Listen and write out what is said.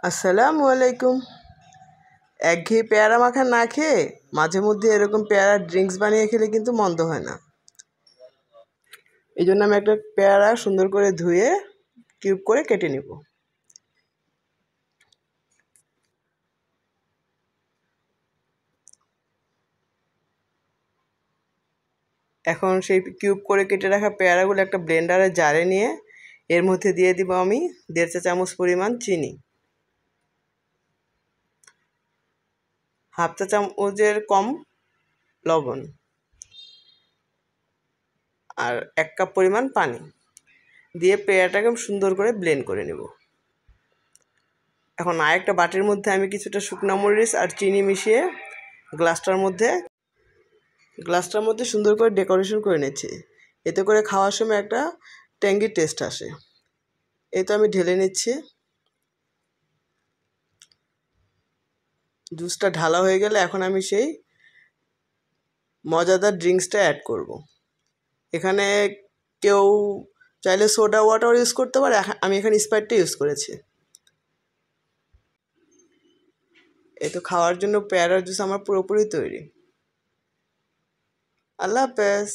আসসালামু আলাইকুম। একঘেয়ে পেয়ারা মাখা না খেয়ে মাঝে মধ্যে এরকম পেয়ারা ড্রিঙ্কস বানিয়ে খেলে কিন্তু মন্দ হয় না। এই জন্য আমি একটা পেয়ারা সুন্দর করে ধুয়ে কিউব করে কেটে নিব। এখন সেই কিউব করে কেটে রাখা পেয়ারাগুলো একটা ব্লেন্ডারে জারে নিয়ে এর মধ্যে দিয়ে দিব আমি 1.5 চা চামচ পরিমাণ চিনি, 1/2 চা চামচের কম লবণ আর 1 কাপ পরিমাণ পানি দিয়ে পেয়ারাটাকে সুন্দর করে ব্লেন্ড করে নেব। এখন আরেকটা বাটির মধ্যে আমি কিছুটা শুকনো মরিচ আর চিনি মিশিয়ে গ্লাসটার মধ্যে সুন্দর করে ডেকোরেশন করে নিচ্ছি। এতে করে খাওয়ার সময় একটা ট্যাঙ্গি টেস্ট আসে। এই তো আমি ঢেলে নিচ্ছি। জুসটা ঢালা হয়ে গেলে এখন আমি সেই মজাদার ড্রিঙ্কসটা অ্যাড করব। এখানে কেউ চাইলে সোডা ওয়াটার ইউজ করতে পারে, আমি এখানে স্প্রাইটটা ইউজ করেছি। এই তো খাওয়ার জন্য পেয়ারার জুস আমার পুরোপুরি তৈরি। আল্লাহ হাফেজ।